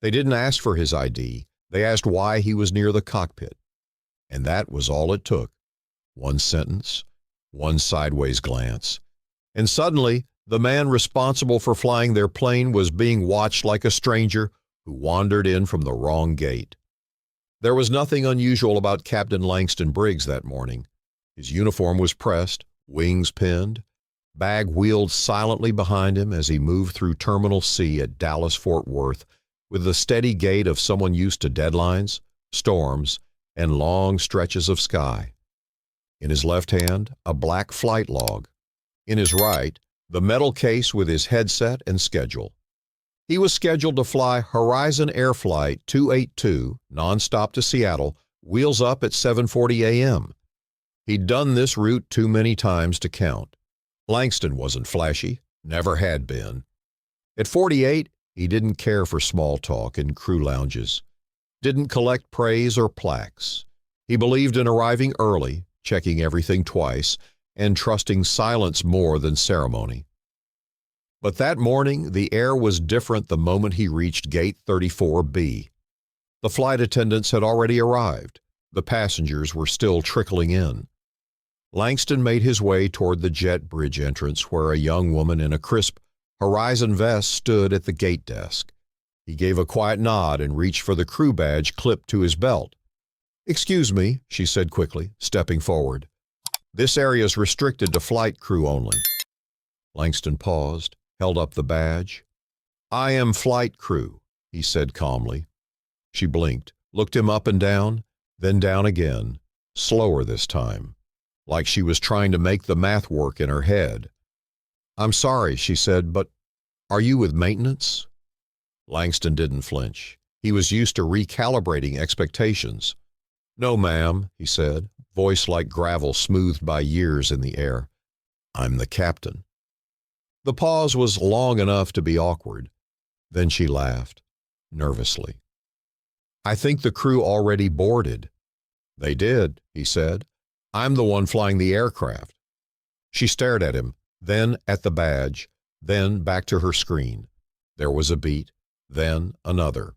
They didn't ask for his ID. They asked why he was near the cockpit. And that was all it took. One sentence, one sideways glance. And suddenly, the man responsible for flying their plane was being watched like a stranger who wandered in from the wrong gate. There was nothing unusual about Captain Langston Briggs that morning. His uniform was pressed, wings pinned, bag wheeled silently behind him as he moved through Terminal C at Dallas-Fort Worth with the steady gait of someone used to deadlines, storms, and long stretches of sky. In his left hand, a black flight log. In his right, the metal case with his headset and schedule. He was scheduled to fly Horizon Air Flight 282 nonstop to Seattle, wheels up at 7:40 a.m. He'd done this route too many times to count. Langston wasn't flashy, never had been. At 48, he didn't care for small talk in crew lounges, didn't collect praise or plaques. He believed in arriving early, checking everything twice, and trusting silence more than ceremony. But that morning, the air was different the moment he reached Gate 34B. The flight attendants had already arrived. The passengers were still trickling in. Langston made his way toward the jet bridge entrance where a young woman in a crisp Horizon vest stood at the gate desk. He gave a quiet nod and reached for the crew badge clipped to his belt. "Excuse me," she said quickly, stepping forward. "This area is restricted to flight crew only." Langston paused, held up the badge. "I am flight crew," he said calmly. She blinked, looked him up and down, then down again, slower this time, like she was trying to make the math work in her head. "I'm sorry," she said, "but are you with maintenance?" Langston didn't flinch. He was used to recalibrating expectations. "No, ma'am," he said, voice like gravel smoothed by years in the air. "I'm the captain." The pause was long enough to be awkward. Then she laughed, nervously. "I think the crew already boarded." "They did," he said. "I'm the one flying the aircraft." She stared at him, then at the badge, then back to her screen. There was a beat, then another.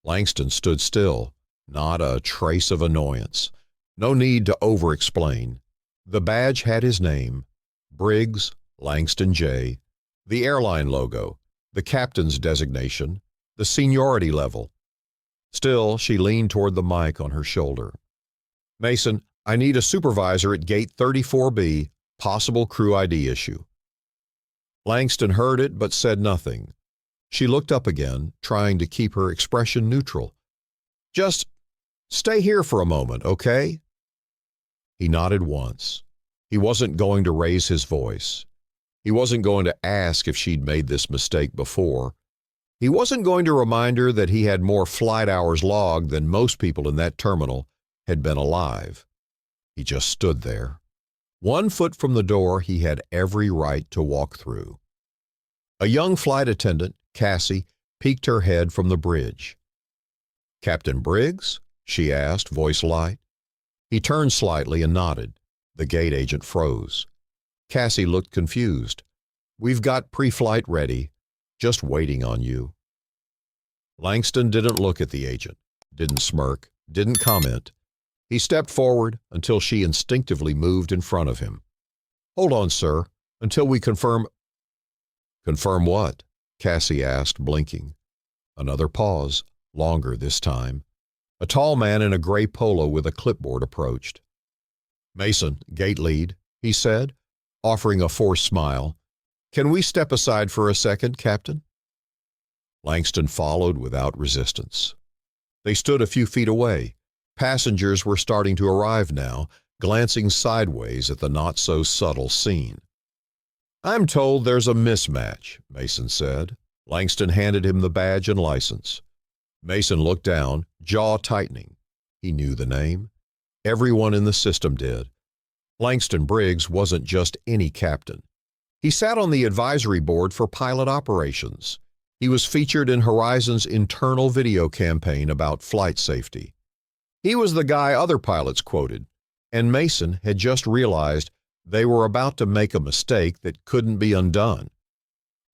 Langston stood still, not a trace of annoyance. No need to over-explain. The badge had his name, Briggs Langston J., the airline logo, the captain's designation, the seniority level. Still, she leaned toward the mic on her shoulder. "Mason, I need a supervisor at Gate 34B, possible crew ID issue." Langston heard it but said nothing. She looked up again, trying to keep her expression neutral. "Just stay here for a moment, okay?" He nodded once. He wasn't going to raise his voice. He wasn't going to ask if she'd made this mistake before. He wasn't going to remind her that he had more flight hours logged than most people in that terminal had been alive. He just stood there. 1 foot from the door he had every right to walk through. A young flight attendant, Cassie, peeked her head from the bridge. "Captain Briggs?" she asked, voice light. He turned slightly and nodded. The gate agent froze. Cassie looked confused. "We've got pre-flight ready, just waiting on you." Langston didn't look at the agent, didn't smirk, didn't comment. He stepped forward until she instinctively moved in front of him. "Hold on, sir, until we confirm—" "Confirm what?" Cassie asked, blinking. Another pause, longer this time. A tall man in a gray polo with a clipboard approached. "Mason, gate lead," he said, offering a forced smile. "Can we step aside for a second, Captain?" Langston followed without resistance. They stood a few feet away. Passengers were starting to arrive now, glancing sideways at the not-so-subtle scene. "I'm told there's a mismatch," Mason said. Langston handed him the badge and license. Mason looked down, jaw tightening. He knew the name. Everyone in the system did. Langston Briggs wasn't just any captain. He sat on the advisory board for pilot operations. He was featured in Horizon's internal video campaign about flight safety. He was the guy other pilots quoted, and Mason had just realized they were about to make a mistake that couldn't be undone.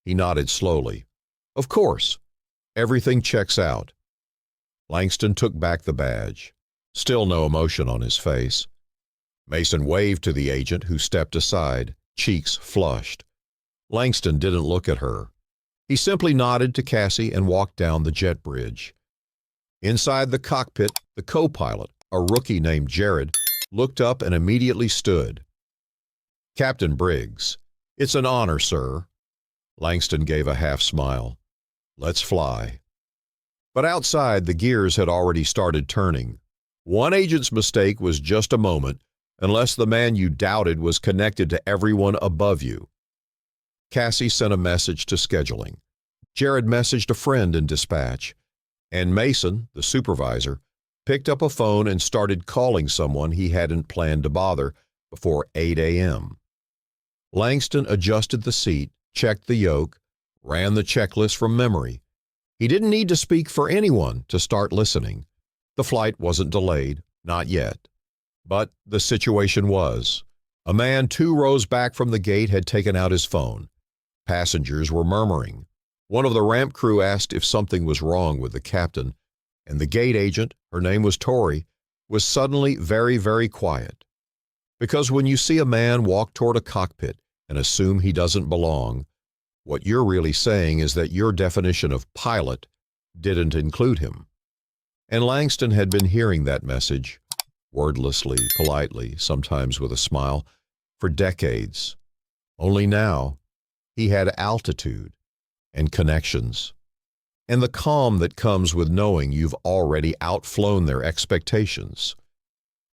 He nodded slowly. "Of course. Everything checks out. Langston took back the badge. Still no emotion on his face. Mason waved to the agent, who stepped aside, cheeks flushed. Langston didn't look at her. He simply nodded to Cassie and walked down the jet bridge. Inside the cockpit, the co-pilot, a rookie named Jared, looked up and immediately stood. "Captain Briggs, it's an honor, sir." Langston gave a half smile. "Let's fly." But outside, the gears had already started turning. One agent's mistake was just a moment, unless the man you doubted was connected to everyone above you. Cassie sent a message to scheduling. Jared messaged a friend in dispatch. And Mason, the supervisor, picked up a phone and started calling someone he hadn't planned to bother before 8 a.m. Langston adjusted the seat, checked the yoke, ran the checklist from memory. He didn't need to speak for anyone to start listening. The flight wasn't delayed, not yet. But the situation was. A man 2 rows back from the gate had taken out his phone. Passengers were murmuring. One of the ramp crew asked if something was wrong with the captain, and the gate agent, her name was Tori, was suddenly very, very quiet. Because when you see a man walk toward a cockpit and assume he doesn't belong, what you're really saying is that your definition of pilot didn't include him. And Langston had been hearing that message, wordlessly, politely, sometimes with a smile, for decades. Only now, he had altitude and connections, and the calm that comes with knowing you've already outflown their expectations.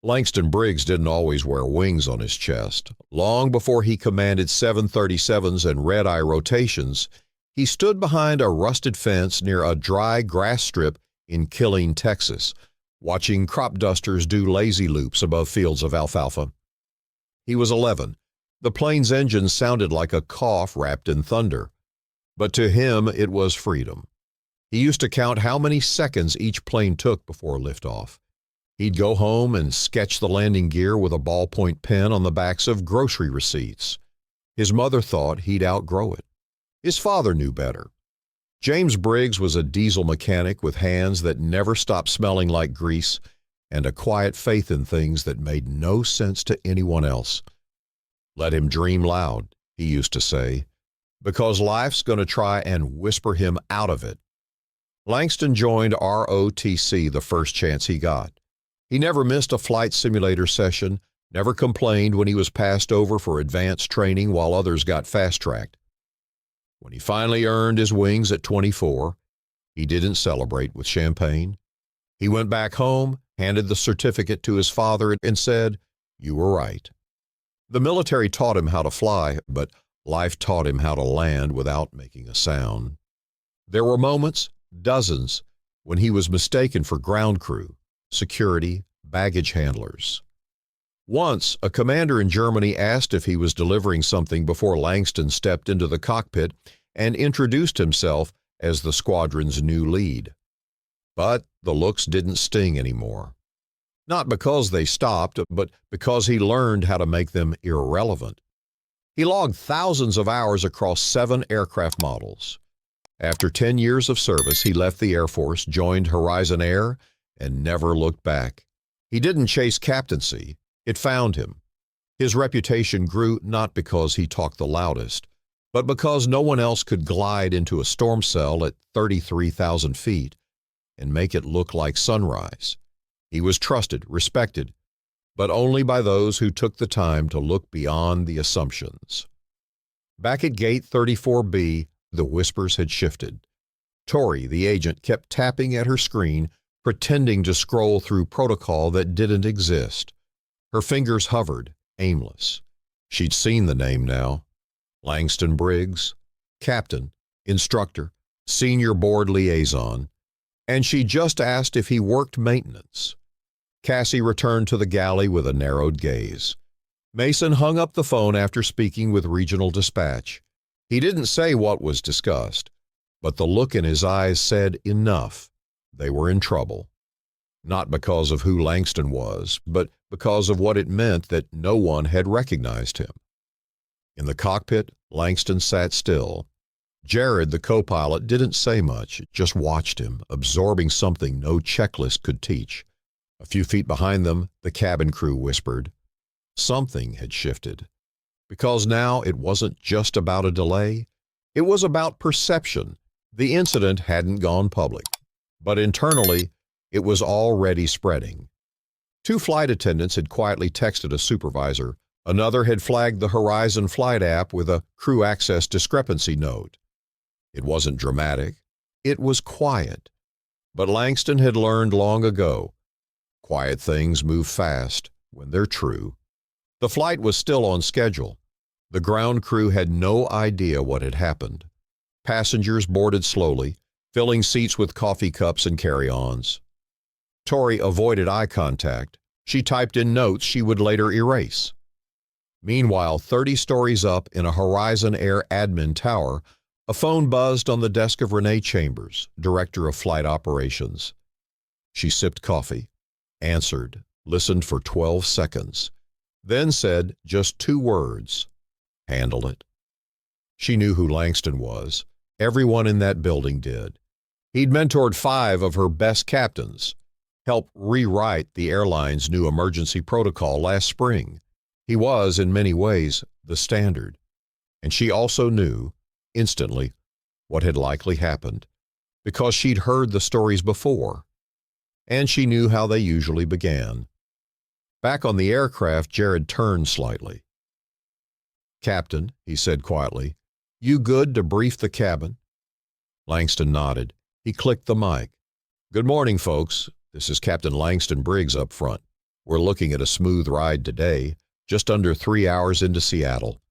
Langston Briggs didn't always wear wings on his chest. Long before he commanded 737s and red-eye rotations, he stood behind a rusted fence near a dry grass strip in Killeen, Texas, watching crop dusters do lazy loops above fields of alfalfa. He was 11. The plane's engine sounded like a cough wrapped in thunder. But to him, it was freedom. He used to count how many seconds each plane took before liftoff. He'd go home and sketch the landing gear with a ballpoint pen on the backs of grocery receipts. His mother thought he'd outgrow it. His father knew better. James Briggs was a diesel mechanic with hands that never stopped smelling like grease and a quiet faith in things that made no sense to anyone else. "Let him dream loud," he used to say, "because life's going to try and whisper him out of it." Langston joined ROTC the first chance he got. He never missed a flight simulator session, never complained when he was passed over for advanced training while others got fast-tracked. When he finally earned his wings at 24, he didn't celebrate with champagne. He went back home, handed the certificate to his father, and said, "You were right." The military taught him how to fly, but life taught him how to land without making a sound. There were moments, dozens, when he was mistaken for ground crew, security, baggage handlers. Once, a commander in Germany asked if he was delivering something before Langston stepped into the cockpit and introduced himself as the squadron's new lead. But the looks didn't sting anymore. Not because they stopped, but because he learned how to make them irrelevant. He logged thousands of hours across 7 aircraft models. After 10 years of service, he left the Air Force, joined Horizon Air, and never looked back. He didn't chase captaincy. It found him. His reputation grew not because he talked the loudest, but because no one else could glide into a storm cell at 33,000 feet and make it look like sunrise. He was trusted, respected, but only by those who took the time to look beyond the assumptions. Back at Gate 34B, the whispers had shifted. Tori, the agent, kept tapping at her screen, pretending to scroll through protocol that didn't exist. Her fingers hovered, aimless. She'd seen the name now. Langston Briggs, captain, instructor, senior board liaison, and she just asked if he worked maintenance. Cassie returned to the galley with a narrowed gaze. Mason hung up the phone after speaking with regional dispatch. He didn't say what was discussed, but the look in his eyes said enough. They were in trouble. Not because of who Langston was, but because of what it meant that no one had recognized him. In the cockpit, Langston sat still. Jared, the co-pilot, didn't say much, just watched him, absorbing something no checklist could teach. A few feet behind them, the cabin crew whispered. Something had shifted. Because now it wasn't just about a delay, it was about perception. The incident hadn't gone public, but internally, it was already spreading. 2 flight attendants had quietly texted a supervisor. Another had flagged the Horizon Flight app with a crew access discrepancy note. It wasn't dramatic. It was quiet. But Langston had learned long ago, quiet things move fast when they're true. The flight was still on schedule. The ground crew had no idea what had happened. Passengers boarded slowly, filling seats with coffee cups and carry-ons. Tori avoided eye contact. She typed in notes she would later erase. Meanwhile, 30 stories up in a Horizon Air admin tower, a phone buzzed on the desk of Renee Chambers, director of flight operations. She sipped coffee, answered, listened for 12 seconds, then said just 2 words, "Handle it." She knew who Langston was. Everyone in that building did. He'd mentored 5 of her best captains, helped rewrite the airline's new emergency protocol last spring. He was, in many ways, the standard. And she also knew, instantly, what had likely happened, because she'd heard the stories before. And she knew how they usually began. Back on the aircraft, Jared turned slightly. "Captain," he said quietly, "you good to brief the cabin?" Langston nodded. He clicked the mic. "Good morning, folks. This is Captain Langston Briggs up front. We're looking at a smooth ride today, just under 3 hours into Seattle.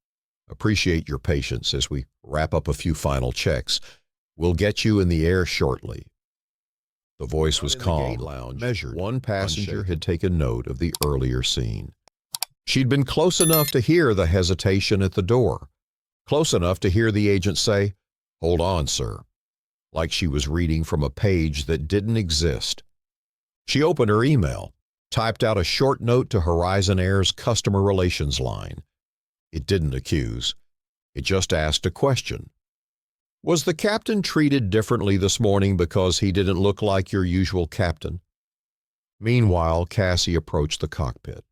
Appreciate your patience as we wrap up a few final checks. We'll get you in the air shortly." The voice was calm, measured. One passenger had taken note of the earlier scene. She'd been close enough to hear the hesitation at the door, close enough to hear the agent say, "Hold on, sir," like she was reading from a page that didn't exist. She opened her email, typed out a short note to Horizon Air's customer relations line. It didn't accuse. It just asked a question. "Was the captain treated differently this morning because he didn't look like your usual captain?" Meanwhile, Cassie approached the cockpit.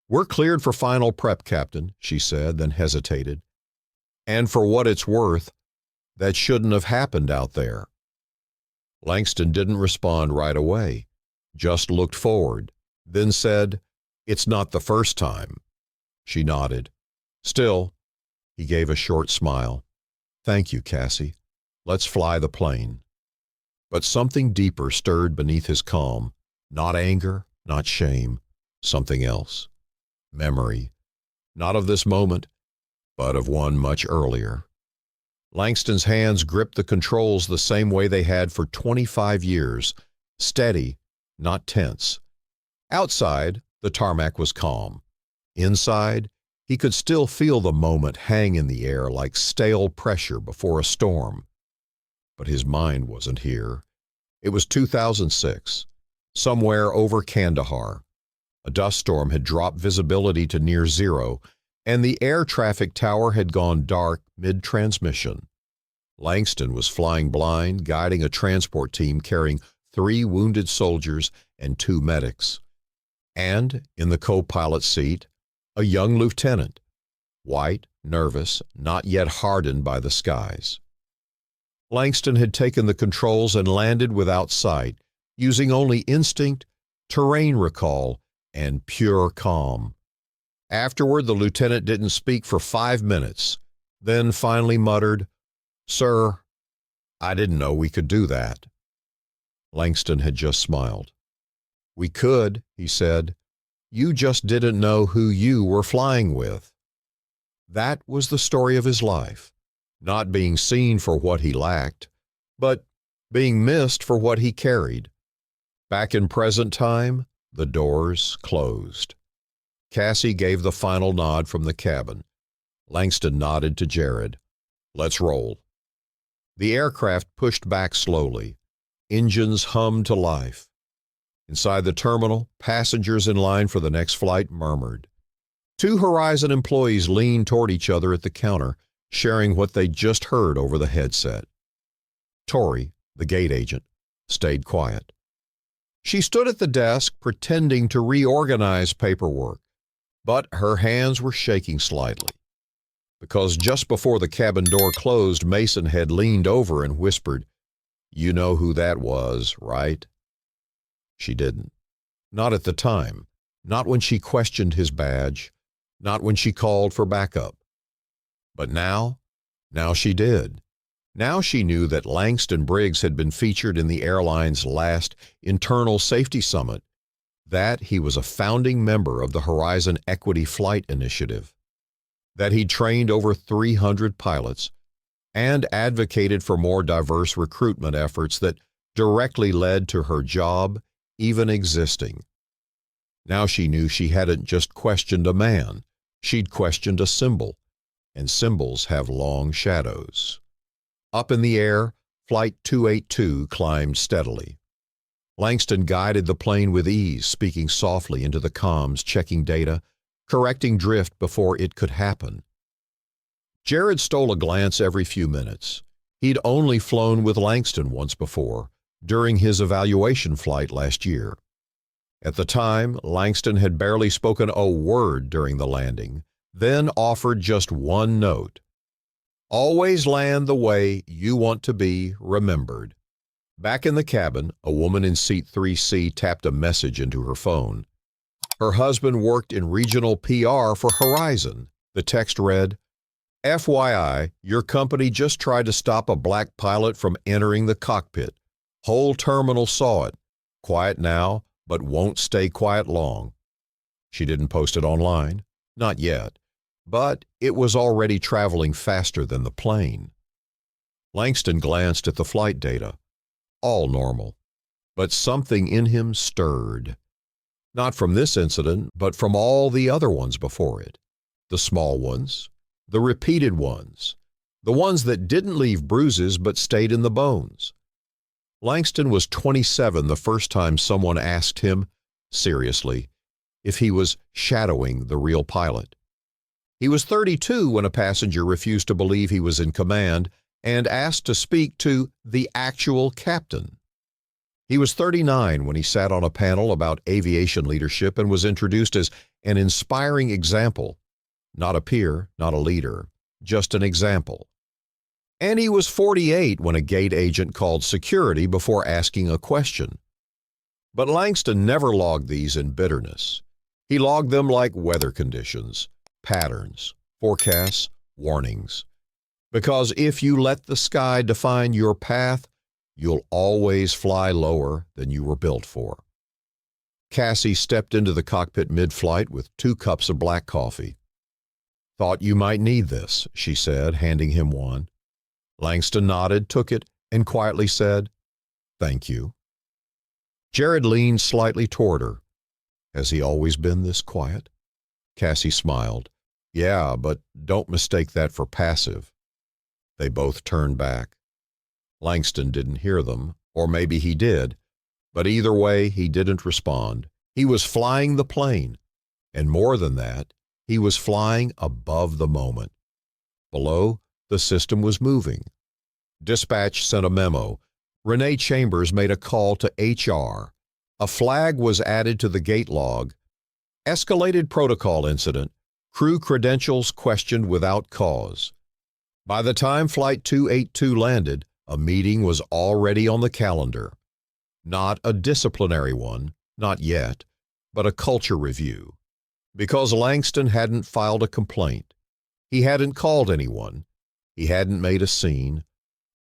"We're cleared for final prep, Captain," she said, then hesitated. "And for what it's worth, that shouldn't have happened out there." Langston didn't respond right away, just looked forward, then said, "It's not the first time." She nodded. "Still," he gave a short smile. "Thank you, Cassie. Let's fly the plane." But something deeper stirred beneath his calm. Not anger, not shame, something else. Memory. Not of this moment, but of one much earlier. Langston's hands gripped the controls the same way they had for 25 years, steady, not tense. Outside, the tarmac was calm. Inside, he could still feel the moment hang in the air like stale pressure before a storm. But his mind wasn't here. It was 2006, somewhere over Kandahar. A dust storm had dropped visibility to near zero, and the air traffic tower had gone dark mid-transmission. Langston was flying blind, guiding a transport team carrying 3 wounded soldiers and 2 medics. And, in the co-pilot seat, a young lieutenant, white, nervous, not yet hardened by the skies. Langston had taken the controls and landed without sight, using only instinct, terrain recall, and pure calm. Afterward, the lieutenant didn't speak for 5 minutes, then finally muttered, "Sir, I didn't know we could do that." Langston had just smiled. "We could," he said. "You just didn't know who you were flying with." That was the story of his life, not being seen for what he lacked, but being missed for what he carried. Back in present time, the doors closed. Cassie gave the final nod from the cabin. Langston nodded to Jared. "Let's roll." The aircraft pushed back slowly. Engines hummed to life. Inside the terminal, passengers in line for the next flight murmured. 2 Horizon employees leaned toward each other at the counter, sharing what they'd just heard over the headset. Tori, the gate agent, stayed quiet. She stood at the desk pretending to reorganize paperwork, but her hands were shaking slightly. Because just before the cabin door closed, Mason had leaned over and whispered, "You know who that was, right?" She didn't. Not at the time. Not when she questioned his badge. Not when she called for backup. But now she did. Now she knew that Langston Briggs had been featured in the airline's last internal safety summit, that he was a founding member of the Horizon Equity Flight Initiative, that he'd trained over 300 pilots and advocated for more diverse recruitment efforts that directly led to her job even existing. Now she knew she hadn't just questioned a man, she'd questioned a symbol, and symbols have long shadows. Up in the air, Flight 282 climbed steadily. Langston guided the plane with ease, speaking softly into the comms, checking data, correcting drift before it could happen. Jared stole a glance every few minutes. He'd only flown with Langston once before, during his evaluation flight last year. At the time, Langston had barely spoken a word during the landing, then offered just one note. "Always land the way you want to be remembered." Back in the cabin, a woman in seat 3C tapped a message into her phone. Her husband worked in regional PR for Horizon. The text read, "FYI, your company just tried to stop a black pilot from entering the cockpit. Whole terminal saw it. Quiet now, but won't stay quiet long." She didn't post it online. Not yet. But it was already traveling faster than the plane. Langston glanced at the flight data. All normal. But something in him stirred. Not from this incident, but from all the other ones before it. The small ones, the repeated ones, the ones that didn't leave bruises but stayed in the bones. Langston was 27 the first time someone asked him, seriously, if he was shadowing the real pilot. He was 32 when a passenger refused to believe he was in command and asked to speak to the actual captain. He was 39 when he sat on a panel about aviation leadership and was introduced as an inspiring example, not a peer, not a leader, just an example. And he was 48 when a gate agent called security before asking a question. But Langston never logged these in bitterness. He logged them like weather conditions, patterns, forecasts, warnings. Because if you let the sky define your path, you'll always fly lower than you were built for. Cassie stepped into the cockpit mid-flight with 2 cups of black coffee. "Thought you might need this," she said, handing him one. Langston nodded, took it, and quietly said, "Thank you." Jared leaned slightly toward her. "Has he always been this quiet?" Cassie smiled. "Yeah, but don't mistake that for passive." They both turned back. Langston didn't hear them, or maybe he did, but either way, he didn't respond. He was flying the plane, and more than that, he was flying above the moment. Below, the system was moving. Dispatch sent a memo. Renee Chambers made a call to HR. A flag was added to the gate log. Escalated protocol incident. Crew credentials questioned without cause. By the time Flight 282 landed, a meeting was already on the calendar. Not a disciplinary one, not yet, but a culture review. Because Langston hadn't filed a complaint. He hadn't called anyone. He hadn't made a scene.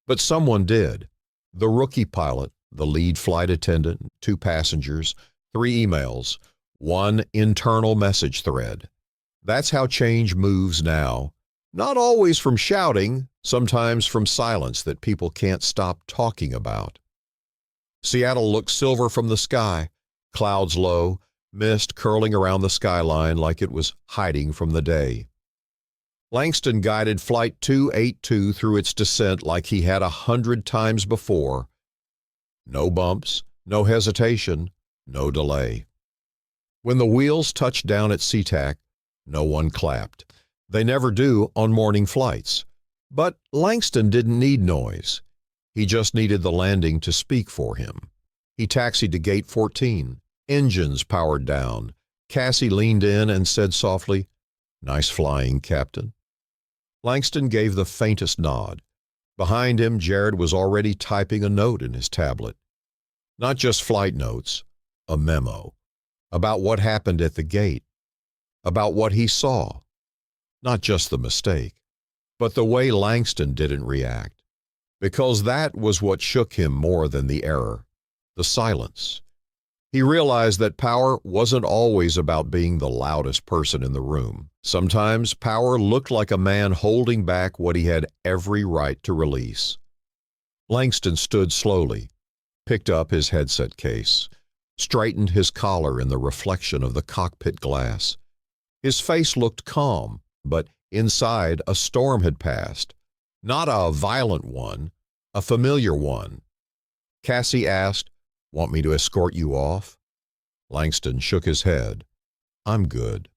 But someone did. The rookie pilot, the lead flight attendant, 2 passengers, 3 emails, 1 internal message thread. That's how change moves now. Not always from shouting, sometimes from silence that people can't stop talking about. Seattle looked silver from the sky, clouds low, mist curling around the skyline like it was hiding from the day. Langston guided Flight 282 through its descent like he had 100 times before. No bumps, no hesitation, no delay. When the wheels touched down at SeaTac, no one clapped. They never do on morning flights. But Langston didn't need noise. He just needed the landing to speak for him. He taxied to Gate 14. Engines powered down. Cassie leaned in and said softly, "Nice flying, Captain." Langston gave the faintest nod. Behind him, Jared was already typing a note in his tablet. Not just flight notes, a memo. About what happened at the gate. About what he saw. Not just the mistake, but the way Langston didn't react. Because that was what shook him more than the error. The silence. He realized that power wasn't always about being the loudest person in the room. Sometimes power looked like a man holding back what he had every right to release. Langston stood slowly, picked up his headset case, straightened his collar in the reflection of the cockpit glass. His face looked calm, but inside a storm had passed. Not a violent one, a familiar one. Cassie asked, "Want me to escort you off?" Langston shook his head. "I'm good."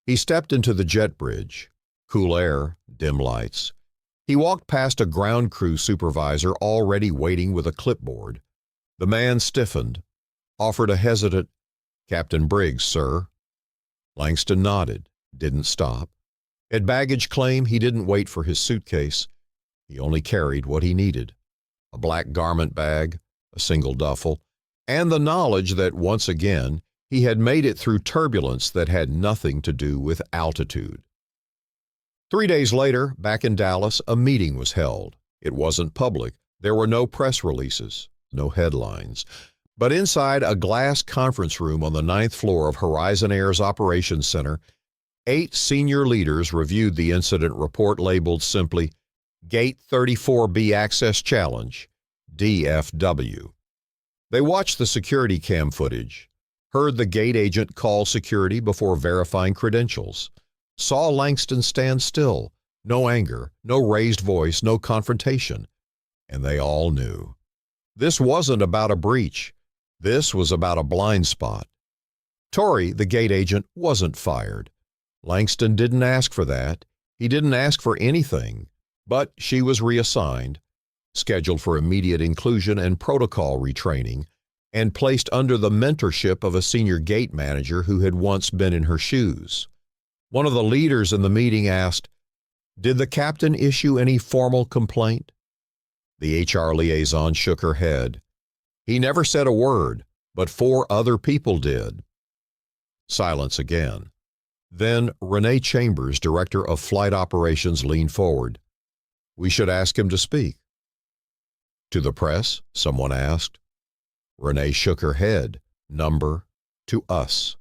He stepped into the jet bridge. Cool air, dim lights. He walked past a ground crew supervisor already waiting with a clipboard. The man stiffened, offered a hesitant, "Captain Briggs, sir." Langston nodded, didn't stop. At baggage claim, he didn't wait for his suitcase. He only carried what he needed. A black garment bag, a single duffel, and the knowledge that once again he had made it through turbulence that had nothing to do with altitude. 3 days later, back in Dallas, a meeting was held. It wasn't public. There were no press releases, no headlines. But inside a glass conference room on the 9th floor of Horizon Air's Operations Center, 8 senior leaders reviewed the incident report labeled simply, "Gate 34B Access Challenge, DFW." They watched the security cam footage, heard the gate agent call security before verifying credentials, saw Langston stand still, no anger, no raised voice, no confrontation, and they all knew. This wasn't about a breach. This was about a blind spot. Tori, the gate agent, wasn't fired. Langston didn't ask for that. He didn't ask for anything, but she was reassigned, scheduled for immediate inclusion and protocol retraining, and placed under the mentorship of a senior gate manager who had once been in her shoes. One of the leaders in the meeting asked, "Did the captain issue any formal complaint?" The HR liaison shook her head. "He never said a word, but 4 other people did." Silence again. Then Renee Chambers, director of flight operations, leaned forward. "We should ask him to speak." "To the press?" someone asked. Renee shook her head. "Number, to us."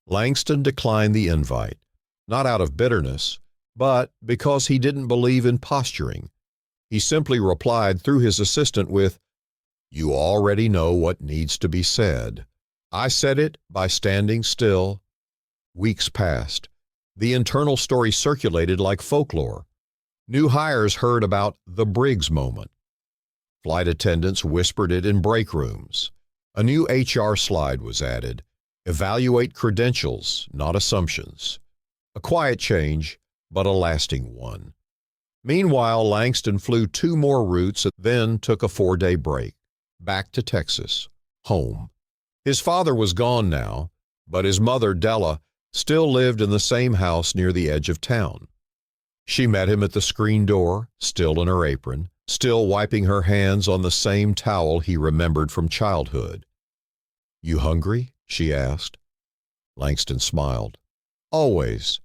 Langston declined the invite, not out of bitterness, but because he didn't believe in posturing. He simply replied through his assistant with, "You already know what needs to be said. I said it by standing still." Weeks passed. The internal story circulated like folklore. New hires heard about the Briggs moment. Flight attendants whispered it in break rooms. A new HR slide was added. Evaluate credentials, not assumptions. A quiet change, but a lasting one. Meanwhile, Langston flew 2 more routes and then took a 4-day break. Back to Texas. Home. His father was gone now, but his mother, Della, still lived in the same house near the edge of town. She met him at the screen door, still in her apron, still wiping her hands on the same towel he remembered from childhood. "You hungry?" she asked. Langston smiled. "Always."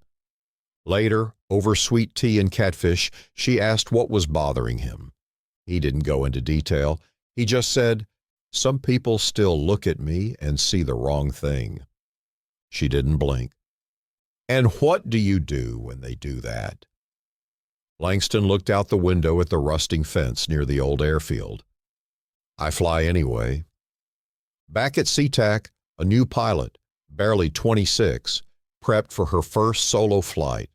Later, over sweet tea and catfish, she asked what was bothering him. He didn't go into detail. He just said, "Some people still look at me and see the wrong thing." She didn't blink. "And what do you do when they do that?" Langston looked out the window at the rusting fence near the old airfield. "I fly anyway." Back at SeaTac, a new pilot, barely 26, prepped for her first solo flight.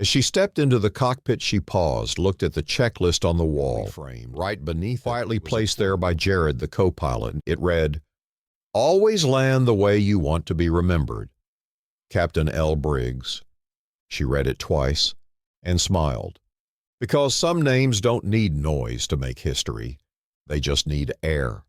As she stepped into the cockpit, she paused, looked at the checklist on the wall. Right beneath, quietly placed there by Jared, the co-pilot, it read, "Always land the way you want to be remembered. Captain L. Briggs." She read it twice and smiled. Because some names don't need noise to make history, they just need air.